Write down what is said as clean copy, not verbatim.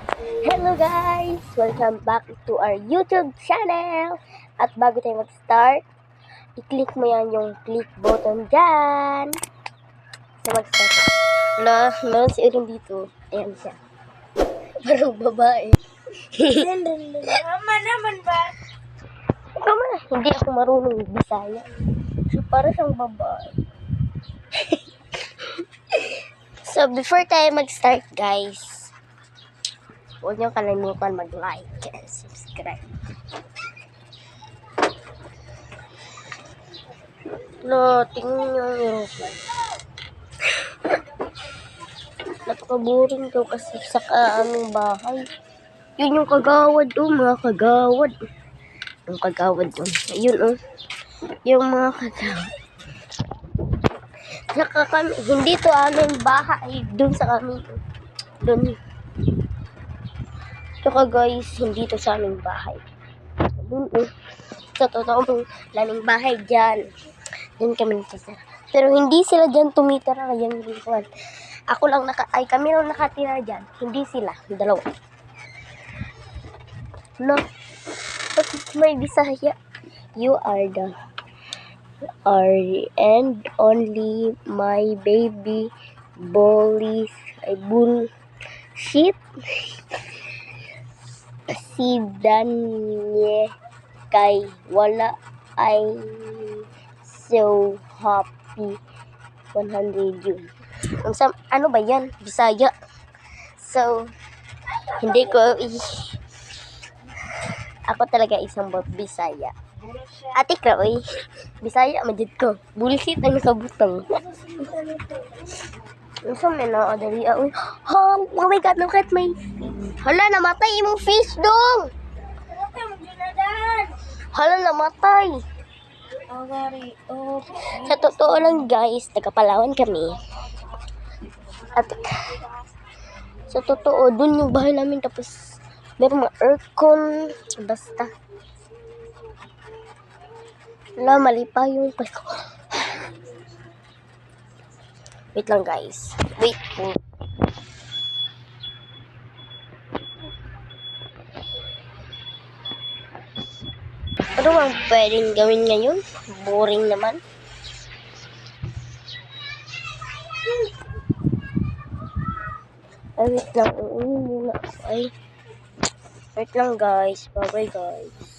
Hello guys! Welcome back to our YouTube channel! At bago tayo mag-start, i-click mo yan yung click button dyan. So mag-start. Meron si Erin dito. Ayan siya. Parang babae. Mama naman ba? Kama, hindi ako marunong Bisaya. So para siyang babae. So before tayo mag-start guys, huwag niyo kalimutan mag-like and subscribe. Tingnan niyo yung aeroplane. Napaka-boring daw kasi sa aming bahay. Yun yung kagawad mga kagawad. Yung kagawad doon. Ayun yung mga kagawad. Saka kami, hindi to aming bahay. Doon sa kami. Doon. Saka guys, hindi to sa aming bahay. Doon sa totoong laming bahay dyan. Doon kami nakatira. Pero hindi sila dyan tumitira. Yan yung ako lang kami lang nakatira dyan. Hindi sila. Dalawa. No. May Bisaya. You are and only my baby bullies. Ay bullshit. Si Danye kay wala I'm so happy 100 yun. Ano ba yan? Bisaya. So, hindi ko ako talaga isang Bisaya. Ate ka, oy. Bisaya, majid ko. Bullshit ang nakabutang. Gusto mo na, dali, oy. Oh my God, look at my hala, namatay imong fish dong. Hala, namatay. Sa totoo lang guys, taga-Palawan kami. At sa totoo, dun yung bahay namin tapos meron mga aircon. Basta. Hala, mali pa yung pasko. Wait lang guys. Wait po. Ano bang pwedeng gawin ngayon? Boring naman. Ay, wait lang. Uwi muna ako. Ay, wait lang guys. Bye-bye guys.